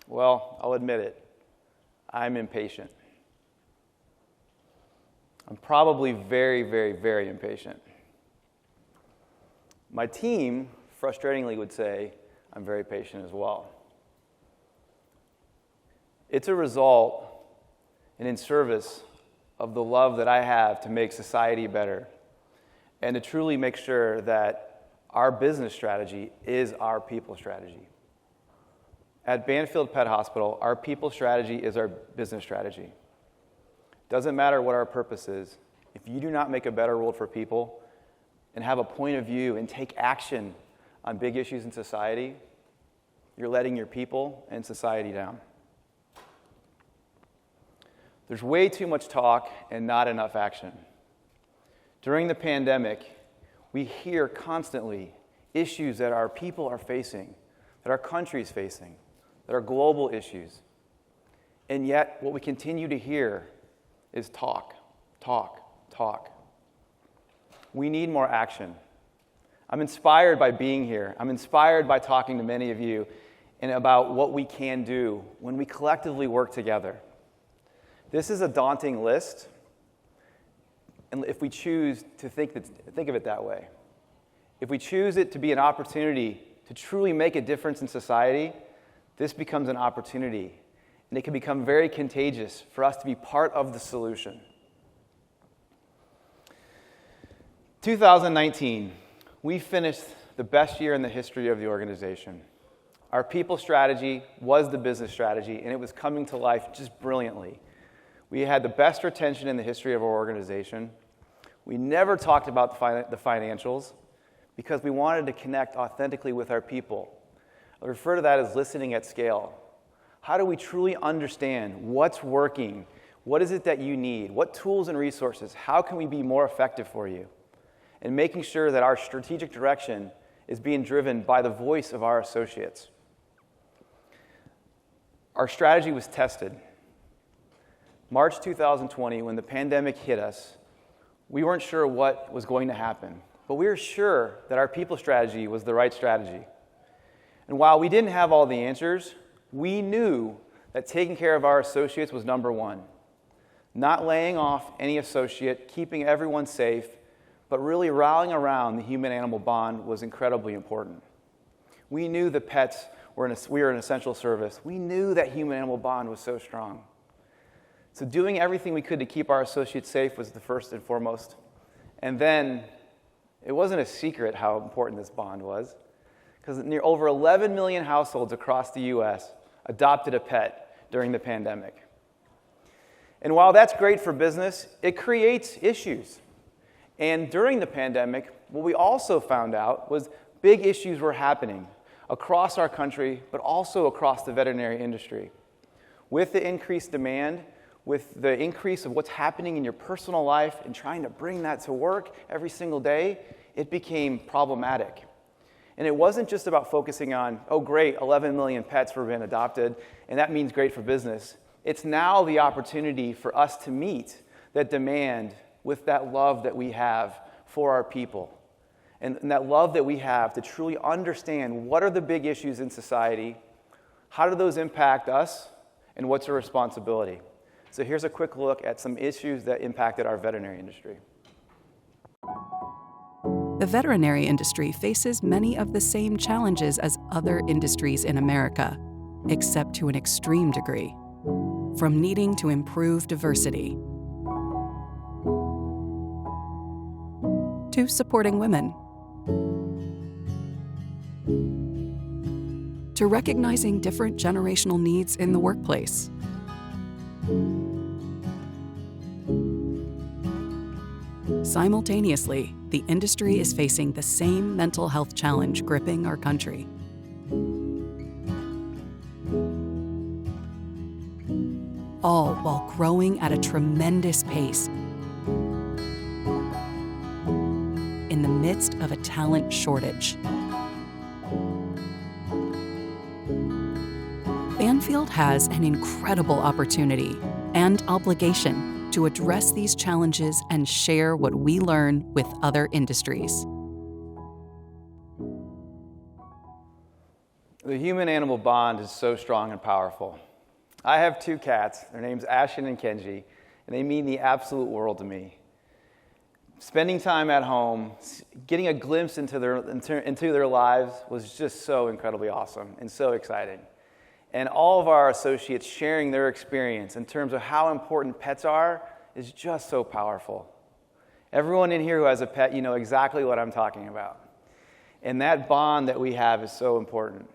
Well, I'll admit it. I'm impatient. I'm probably very, very, very impatient. My team, frustratingly, would say I'm very patient as well. It's a result and in service of the love that I have to make society better and to truly make sure that our business strategy is our people strategy. At Banfield Pet Hospital, our people strategy is our business strategy. Doesn't matter what our purpose is. If you do not make a better world for people and have a point of view and take action on big issues in society, you're letting your people and society down. There's way too much talk and not enough action. During the pandemic, we hear constantly issues that our people are facing, that our country is facing, that are global issues. And yet, what we continue to hear is talk, talk, talk. We need more action. I'm inspired by being here. I'm inspired by talking to many of you and about what we can do when we collectively work together. This is a daunting list, and if we choose to think of it that way, if we choose it to be an opportunity to truly make a difference in society, this becomes an opportunity, and it can become very contagious for us to be part of the solution. 2019, we finished the best year in the history of the organization. Our people strategy was the business strategy, and it was coming to life just brilliantly. We had the best retention in the history of our organization. We never talked about the financials because we wanted to connect authentically with our people. I refer to that as listening at scale. How do we truly understand what's working? What is it that you need? What tools and resources? How can we be more effective for you? And making sure that our strategic direction is being driven by the voice of our associates. Our strategy was tested. March 2020, when the pandemic hit us, we weren't sure what was going to happen, but we were sure that our people strategy was the right strategy. And while we didn't have all the answers, we knew that taking care of our associates was number one. Not laying off any associate, keeping everyone safe, but really rallying around the human-animal bond was incredibly important. We knew the pets we were an essential service. We knew that human-animal bond was so strong. So doing everything we could to keep our associates safe was the first and foremost. And then it wasn't a secret how important this bond was, because over 11 million households across the U.S. adopted a pet during the pandemic. And while that's great for business, it creates issues. And during the pandemic, what we also found out was big issues were happening across our country, but also across the veterinary industry. With the increased demand, with the increase of what's happening in your personal life and trying to bring that to work every single day, it became problematic. And it wasn't just about focusing on, oh great, 11 million pets were being adopted, and that means great for business. It's now the opportunity for us to meet that demand with that love that we have for our people. And that love that we have to truly understand what are the big issues in society, how do those impact us, and what's our responsibility. So here's a quick look at some issues that impacted our veterinary industry. The veterinary industry faces many of the same challenges as other industries in America, except to an extreme degree. From needing to improve diversity, to supporting women, to recognizing different generational needs in the workplace. Simultaneously, the industry is facing the same mental health challenge gripping our country. All while growing at a tremendous pace in the midst of a talent shortage. Banfield has an incredible opportunity and obligation to address these challenges and share what we learn with other industries. The human-animal bond is so strong and powerful. I have 2 cats. Their names Ashton and Kenji, and they mean the absolute world to me. Spending time at home, getting a glimpse into their lives was just so incredibly awesome and so exciting. And all of our associates sharing their experience in terms of how important pets are is just so powerful. Everyone in here who has a pet, you know exactly what I'm talking about. And that bond that we have is so important.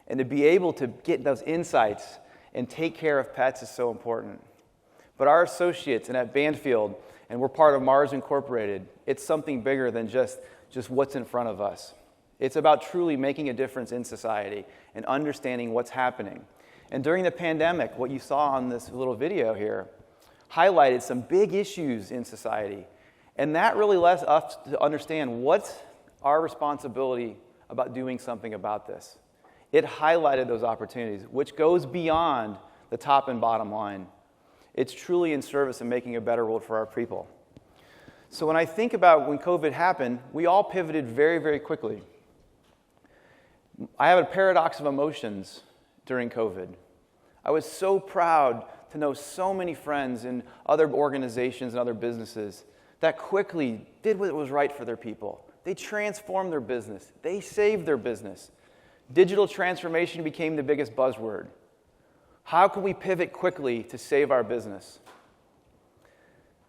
And to be able to get those insights and take care of pets is so important. But our associates and at Banfield, and we're part of Mars Incorporated, it's something bigger than just what's in front of us. It's about truly making a difference in society and understanding what's happening. And during the pandemic, what you saw on this little video here highlighted some big issues in society. And that really led us to understand what's our responsibility about doing something about this. It highlighted those opportunities, which goes beyond the top and bottom line. It's truly in service of making a better world for our people. So when I think about when COVID happened, we all pivoted very, very quickly. I have a paradox of emotions during COVID. I was so proud to know so many friends in other organizations and other businesses that quickly did what was right for their people. They transformed their business. They saved their business. Digital transformation became the biggest buzzword. How can we pivot quickly to save our business?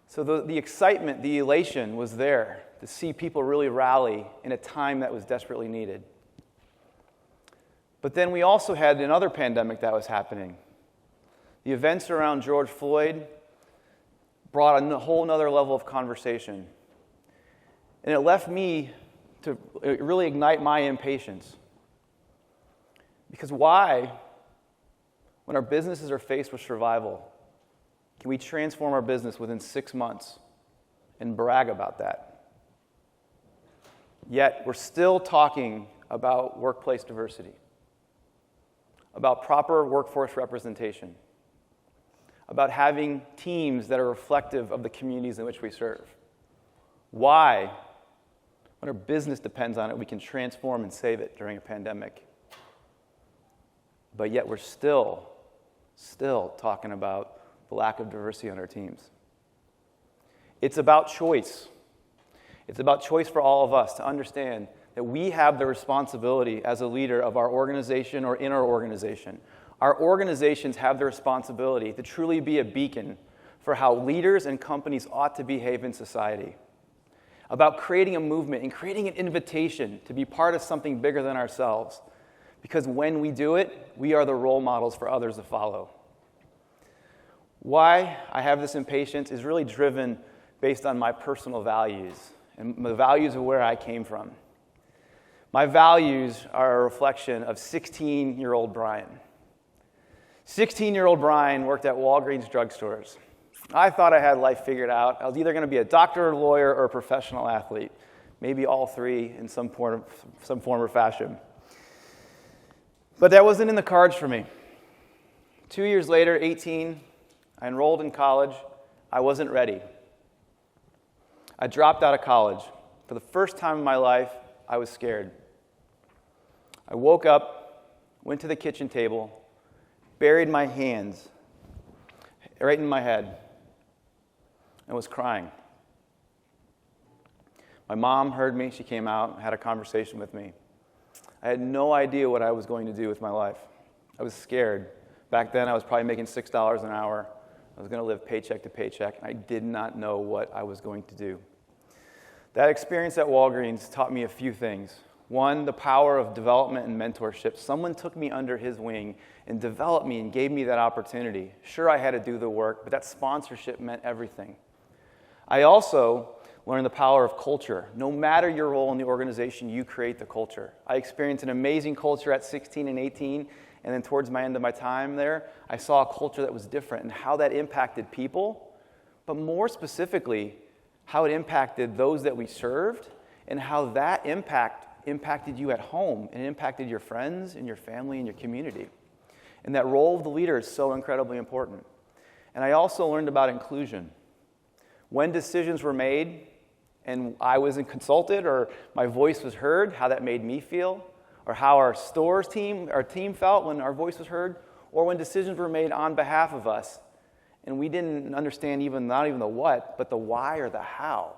So the excitement, the elation was there to see people really rally in a time that was desperately needed. But then we also had another pandemic that was happening. The events around George Floyd brought a whole other level of conversation. And it left me to really ignite my impatience. Because why, when our businesses are faced with survival, can we transform our business within 6 months and brag about that? Yet we're still talking about workplace diversity, about proper workforce representation, about having teams that are reflective of the communities in which we serve. Why, when our business depends on it, we can transform and save it during a pandemic. But yet we're still talking about the lack of diversity on our teams. It's about choice. It's about choice for all of us to understand that we have the responsibility as a leader of our organization or in our organization. Our organizations have the responsibility to truly be a beacon for how leaders and companies ought to behave in society. About creating a movement and creating an invitation to be part of something bigger than ourselves. Because when we do it, we are the role models for others to follow. Why I have this impatience is really driven based on my personal values and the values of where I came from. My values are a reflection of 16-year-old Brian. 16-year-old Brian worked at Walgreens drugstores. I thought I had life figured out. I was either going to be a doctor, a lawyer, or a professional athlete. Maybe all three in some form or fashion. But that wasn't in the cards for me. 2 years later, 18, I enrolled in college. I wasn't ready. I dropped out of college. For the first time in my life, I was scared. I woke up, went to the kitchen table, buried my hands right in my head, and was crying. My mom heard me. She came out and had a conversation with me. I had no idea what I was going to do with my life. I was scared. Back then, I was probably making $6 an hour. I was going to live paycheck to paycheck. I did not know what I was going to do. That experience at Walgreens taught me a few things. One, the power of development and mentorship. Someone took me under his wing and developed me and gave me that opportunity. Sure, I had to do the work, but that sponsorship meant everything. I also learned the power of culture. No matter your role in the organization, you create the culture. I experienced an amazing culture at 16 and 18, and then towards my end of my time there, I saw a culture that was different and how that impacted people, but more specifically, how it impacted those that we served and how that impacted you at home and impacted your friends and your family and your community. And that role of the leader is so incredibly important. And I also learned about inclusion. When decisions were made and I wasn't consulted or my voice was heard, how that made me feel, or how our team felt when our voice was heard, or when decisions were made on behalf of us, and we didn't understand not even the what, but the why or the how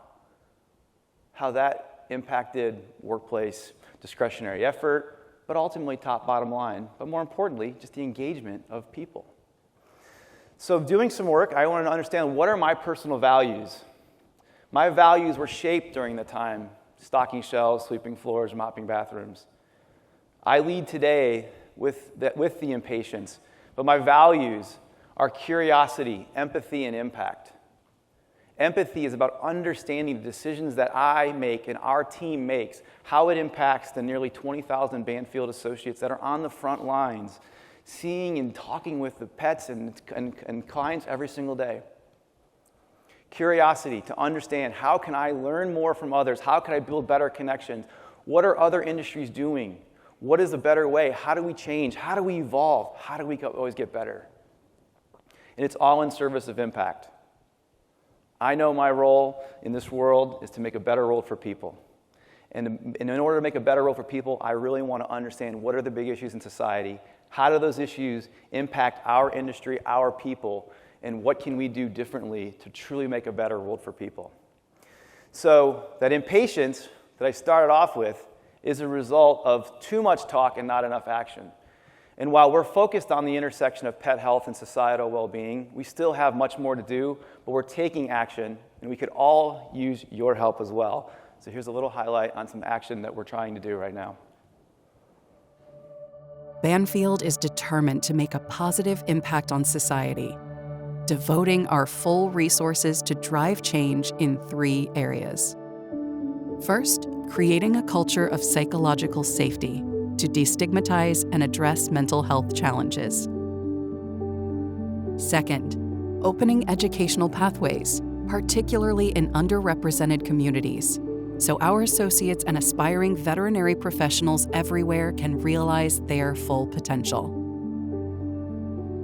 that impacted workplace discretionary effort, but ultimately bottom line, but more importantly, just the engagement of people. So doing some work, I wanted to understand, what are my personal values? My values were shaped during the time, stocking shelves, sweeping floors, mopping bathrooms. I lead today with the impatience, but my values are curiosity, empathy, and impact. Empathy is about understanding the decisions that I make and our team makes, how it impacts the nearly 20,000 Banfield associates that are on the front lines, seeing and talking with the pets and clients every single day. Curiosity, to understand, how can I learn more from others? How can I build better connections? What are other industries doing? What is a better way? How do we change? How do we evolve? How do we always get better? And it's all in service of impact. I know my role in this world is to make a better world for people. And in order to make a better world for people, I really want to understand, what are the big issues in society? How do those issues impact our industry, our people? And what can we do differently to truly make a better world for people? So that impatience that I started off with is a result of too much talk and not enough action. And while we're focused on the intersection of pet health and societal well-being, we still have much more to do, but we're taking action, and we could all use your help as well. So here's a little highlight on some action that we're trying to do right now. Banfield is determined to make a positive impact on society, devoting our full resources to drive change in 3 areas. First, creating a culture of psychological safety to destigmatize and address mental health challenges. Second, opening educational pathways, particularly in underrepresented communities, so our associates and aspiring veterinary professionals everywhere can realize their full potential.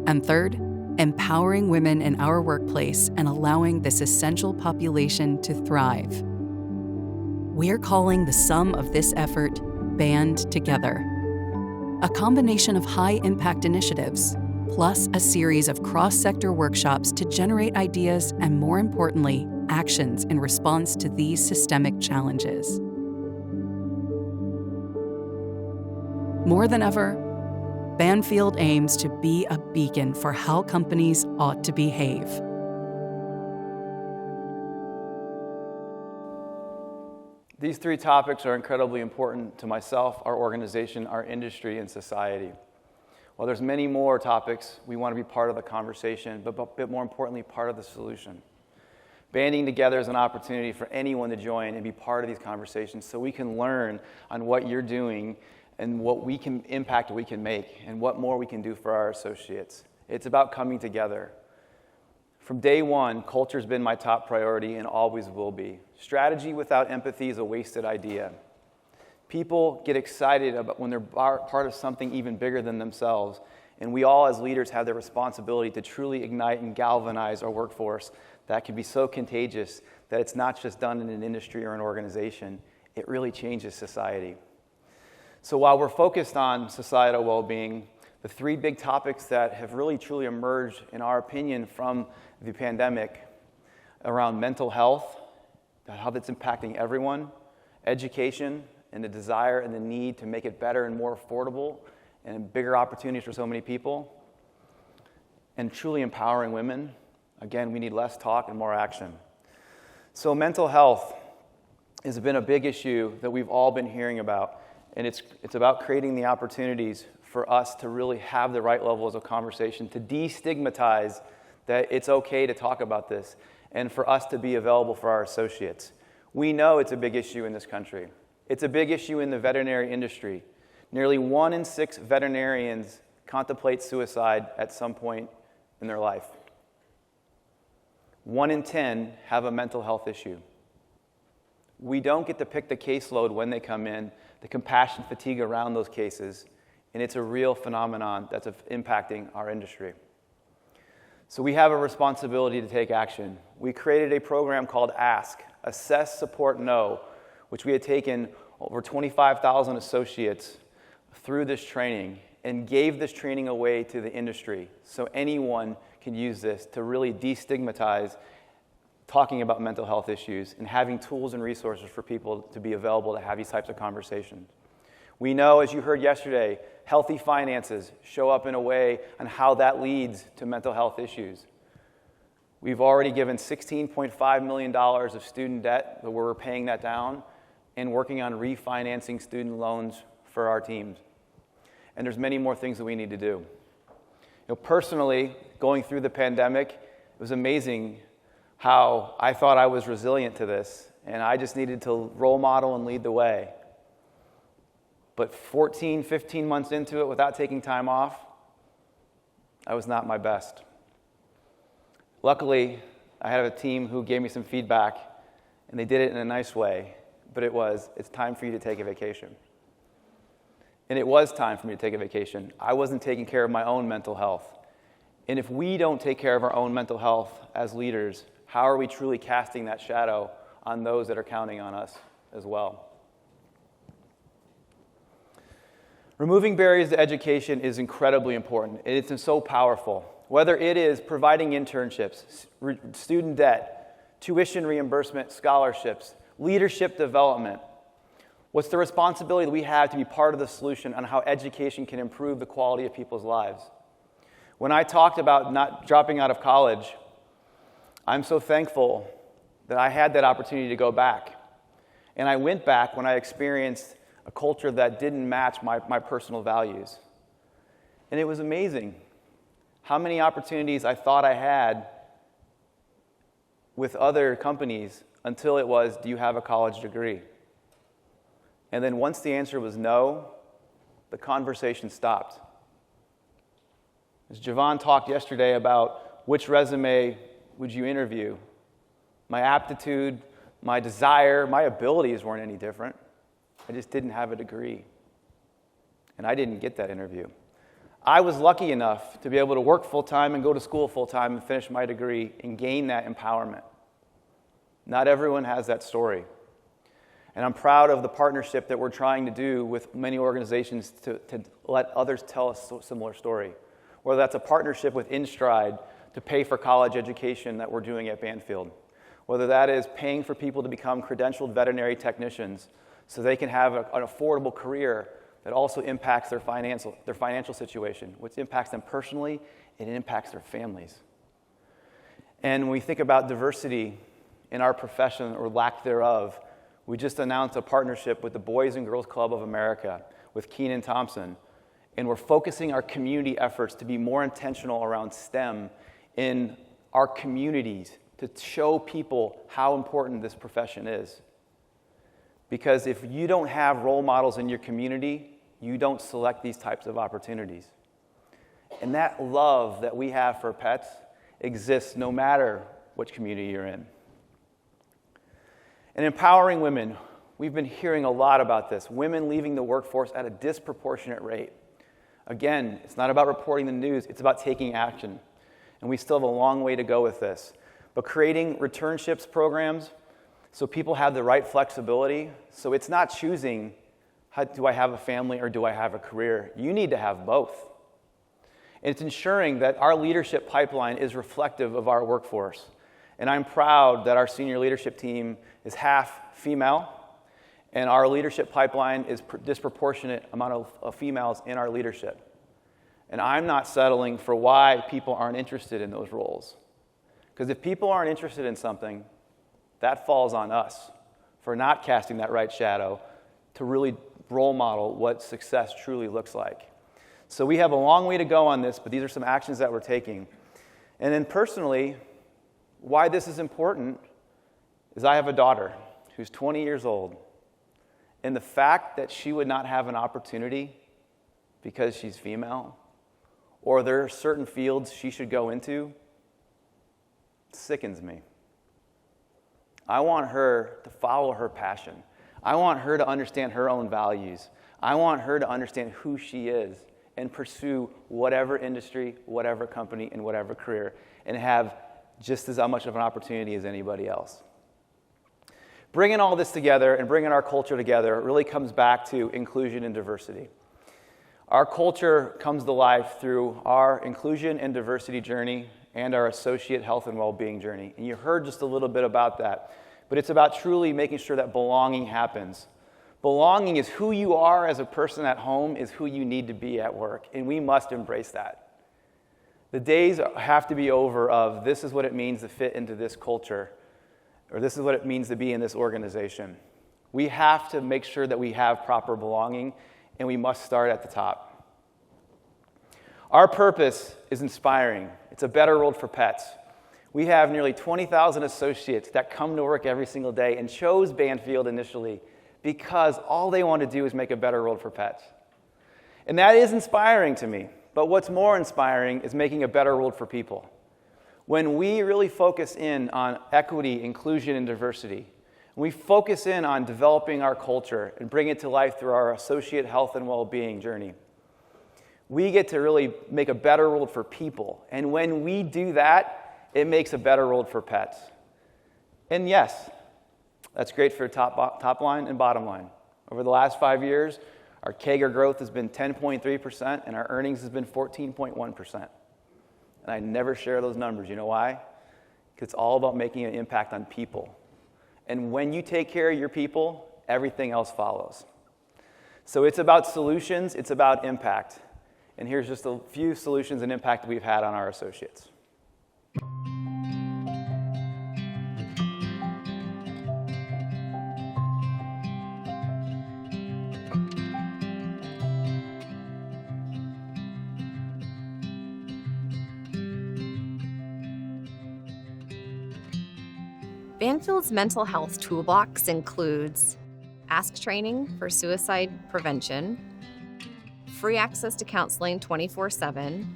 And third, empowering women in our workplace and allowing this essential population to thrive. We're calling the sum of this effort Band Together, a combination of high-impact initiatives, plus a series of cross-sector workshops to generate ideas and, more importantly, actions in response to these systemic challenges. More than ever, Banfield aims to be a beacon for how companies ought to behave. These 3 topics are incredibly important to myself, our organization, our industry, and society. While there's many more topics, we want to be part of the conversation, but a bit more importantly, part of the solution. Banding together is an opportunity for anyone to join and be part of these conversations, so we can learn on what you're doing and what impact we can make, and what more we can do for our associates. It's about coming together. From day one, culture's been my top priority and always will be. Strategy without empathy is a wasted idea. People get excited about when they're part of something even bigger than themselves, and we all as leaders have the responsibility to truly ignite and galvanize our workforce. That can be so contagious that it's not just done in an industry or an organization, it really changes society. So while we're focused on societal well-being, the 3 big topics that have really truly emerged, in our opinion, from the pandemic around mental health, how that's impacting everyone, education, and the desire and the need to make it better and more affordable and bigger opportunities for so many people, and truly empowering women. Again, we need less talk and more action. So mental health has been a big issue that we've all been hearing about, and it's about creating the opportunities for us to really have the right levels of conversation, to destigmatize that it's okay to talk about this, and for us to be available for our associates. We know it's a big issue in this country. It's a big issue in the veterinary industry. Nearly 1 in 6 veterinarians contemplate suicide at some point in their life. 1 in 10 have a mental health issue. We don't get to pick the caseload when they come in, the compassion fatigue around those cases, and it's a real phenomenon that's impacting our industry. So we have a responsibility to take action. We created a program called ASK, Assess, Support, Know, which we had taken over 25,000 associates through this training and gave this training away to the industry so anyone can use this to really destigmatize talking about mental health issues and having tools and resources for people to be available to have these types of conversations. We know, as you heard yesterday, healthy finances show up in a way on how that leads to mental health issues. We've already given $16.5 million of student debt, but we're paying that down and working on refinancing student loans for our teams. And there's many more things that we need to do. Personally, going through the pandemic, it was amazing how I thought I was resilient to this, and I just needed to role model and lead the way. But 14, 15 months into it without taking time off, I was not my best. Luckily, I had a team who gave me some feedback, and they did it in a nice way, but it's time for you to take a vacation. And it was time for me to take a vacation. I wasn't taking care of my own mental health. And if we don't take care of our own mental health as leaders, how are we truly casting that shadow on those that are counting on us as well? Removing barriers to education is incredibly important. It's so powerful. Whether it is providing internships, student debt, tuition reimbursement, scholarships, leadership development, what's the responsibility that we have to be part of the solution on how education can improve the quality of people's lives? When I talked about not dropping out of college, I'm so thankful that I had that opportunity to go back. And I went back when I experienced a culture that didn't match my personal values. And it was amazing how many opportunities I thought I had with other companies until it was, do you have a college degree? And then once the answer was no, the conversation stopped. As Javon talked yesterday about which resume would you interview, my aptitude, my desire, my abilities weren't any different. I just didn't have a degree. And I didn't get that interview. I was lucky enough to be able to work full-time and go to school full-time and finish my degree and gain that empowerment. Not everyone has that story. And I'm proud of the partnership that we're trying to do with many organizations to let others tell a similar story. Whether that's a partnership with InStride to pay for college education that we're doing at Banfield. Whether that is paying for people to become credentialed veterinary technicians so they can have an affordable career that also impacts their financial situation, which impacts them personally and it impacts their families. And when we think about diversity in our profession or lack thereof, we just announced a partnership with the Boys and Girls Club of America with Keenan Thompson, and we're focusing our community efforts to be more intentional around STEM in our communities to show people how important this profession is. Because if you don't have role models in your community, you don't select these types of opportunities. And that love that we have for pets exists no matter which community you're in. And empowering women, we've been hearing a lot about this. Women leaving the workforce at a disproportionate rate. Again, it's not about reporting the news, it's about taking action. And we still have a long way to go with this. But creating returnships programs so people have the right flexibility, so it's not choosing, do I have a family or do I have a career? You need to have both. And it's ensuring that our leadership pipeline is reflective of our workforce. And I'm proud that our senior leadership team is half female, and our leadership pipeline is disproportionate amount of females in our leadership. And I'm not settling for why people aren't interested in those roles. Because if people aren't interested in something, that falls on us for not casting that right shadow to really role model what success truly looks like. So we have a long way to go on this, but these are some actions that we're taking. And then personally, why this is important is I have a daughter who's 20 years old. And the fact that she would not have an opportunity because she's female, or there are certain fields she should go into, sickens me. I want her to follow her passion. I want her to understand her own values. I want her to understand who she is and pursue whatever industry, whatever company, and whatever career, and have just as much of an opportunity as anybody else. Bringing all this together and bringing our culture together really comes back to inclusion and diversity. Our culture comes to life through our inclusion and diversity journey and our associate health and well-being journey. And you heard just a little bit about that. But it's about truly making sure that belonging happens. Belonging is who you are as a person at home, is who you need to be at work. And we must embrace that. The days have to be over of this is what it means to fit into this culture, or this is what it means to be in this organization. We have to make sure that we have proper belonging, and we must start at the top. Our purpose is inspiring. It's a better world for pets. We have nearly 20,000 associates that come to work every single day and chose Banfield initially because all they want to do is make a better world for pets. And that is inspiring to me. But what's more inspiring is making a better world for people. When we really focus in on equity, inclusion, and diversity, when we focus in on developing our culture and bring it to life through our associate health and well-being journey, we get to really make a better world for people. And when we do that, it makes a better world for pets. And yes, that's great for top line and bottom line. Over the last 5 years, our CAGR growth has been 10.3%, and our earnings has been 14.1%. And I never share those numbers. You know why? Because it's all about making an impact on people. And when you take care of your people, everything else follows. So it's about solutions, it's about impact. And here's just a few solutions and impact that we've had on our associates. Banfield's mental health toolbox includes Ask training for suicide prevention, free access to counseling 24/7,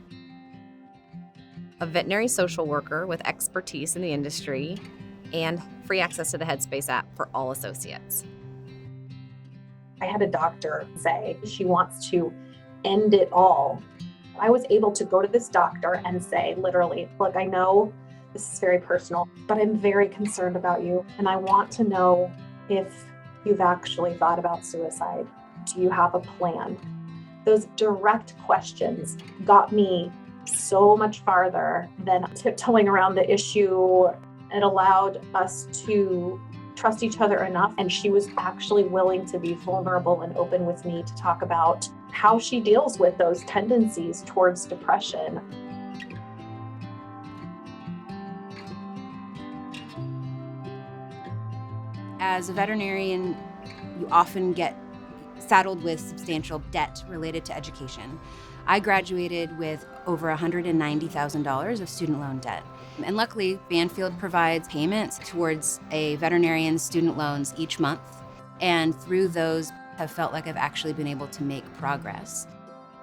a veterinary social worker with expertise in the industry, and free access to the Headspace app for all associates. I had a doctor say she wants to end it all. I was able to go to this doctor and say, literally, look, I know this is very personal, but I'm very concerned about you. And I want to know if you've actually thought about suicide. Do you have a plan? Those direct questions got me so much farther than tiptoeing around the issue. It allowed us to trust each other enough. And she was actually willing to be vulnerable and open with me to talk about how she deals with those tendencies towards depression. As a veterinarian, you often get saddled with substantial debt related to education. I graduated with over $190,000 of student loan debt. And luckily, Banfield provides payments towards a veterinarian's student loans each month. And through those, I've felt like I've actually been able to make progress.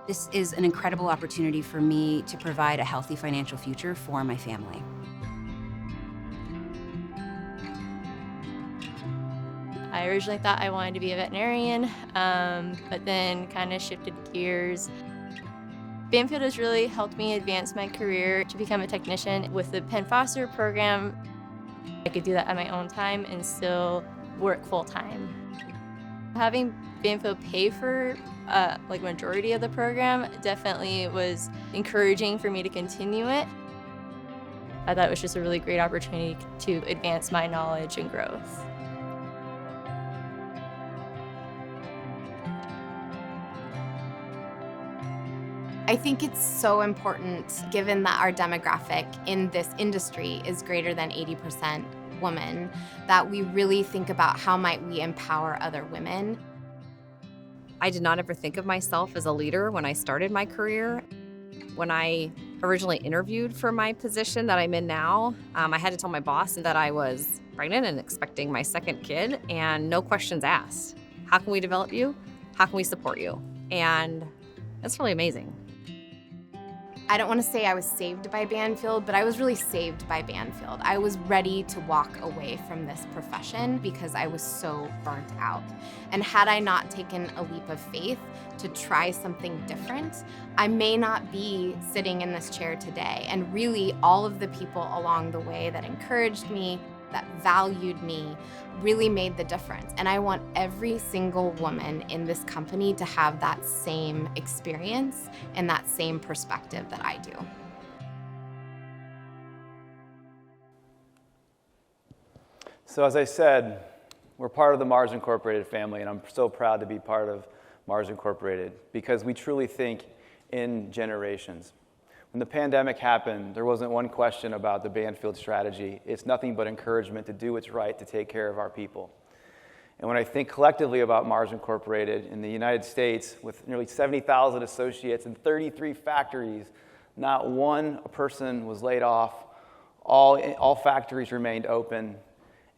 This is an incredible opportunity for me to provide a healthy financial future for my family. I originally thought I wanted to be a veterinarian, but then kind of shifted gears. Banfield has really helped me advance my career to become a technician. With the Penn Foster program, I could do that at my own time and still work full-time. Having Banfield pay for majority of the program definitely was encouraging for me to continue it. I thought it was just a really great opportunity to advance my knowledge and growth. I think it's so important, given that our demographic in this industry is greater than 80% women, that we really think about how might we empower other women. I did not ever think of myself as a leader when I started my career. When I originally interviewed for my position that I'm in now, I had to tell my boss that I was pregnant and expecting my second kid, and no questions asked. How can we develop you? How can we support you? And that's really amazing. I don't want to say I was saved by Banfield, but I was really saved by Banfield. I was ready to walk away from this profession because I was so burnt out. And had I not taken a leap of faith to try something different, I may not be sitting in this chair today. And really, all of the people along the way that encouraged me, that valued me, really made the difference. And I want every single woman in this company to have that same experience and that same perspective that I do. So as I said, we're part of the Mars Incorporated family, and I'm so proud to be part of Mars Incorporated because we truly think in generations. When the pandemic happened, there wasn't one question about the Banfield strategy. It's nothing but encouragement to do what's right to take care of our people. And when I think collectively about Mars Incorporated in the United States, with nearly 70,000 associates and 33 factories, not one person was laid off. All factories remained open.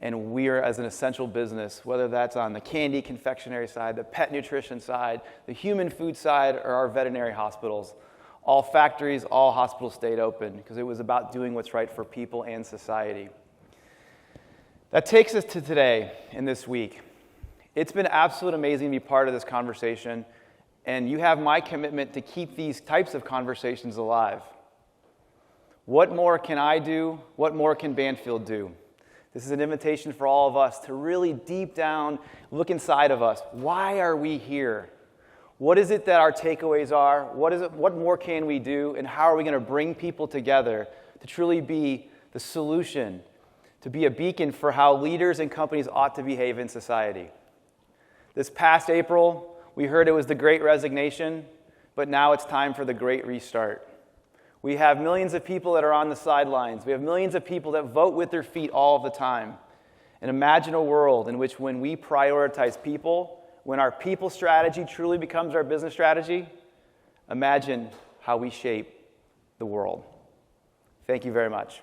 And we are, as an essential business, whether that's on the candy confectionery side, the pet nutrition side, the human food side, or our veterinary hospitals, all factories, all hospitals stayed open because it was about doing what's right for people and society. That takes us to today and this week. It's been absolutely amazing to be part of this conversation, and you have my commitment to keep these types of conversations alive. What more can I do? What more can Banfield do? This is an invitation for all of us to really deep down look inside of us. Why are we here? What is it that our takeaways are? What more can we do? And how are we going to bring people together to truly be the solution, to be a beacon for how leaders and companies ought to behave in society? This past April, we heard it was the Great Resignation, but now it's time for the Great Restart. We have millions of people that are on the sidelines. We have millions of people that vote with their feet all the time. And imagine a world in which when we prioritize people, when our people strategy truly becomes our business strategy, imagine how we shape the world. Thank you very much.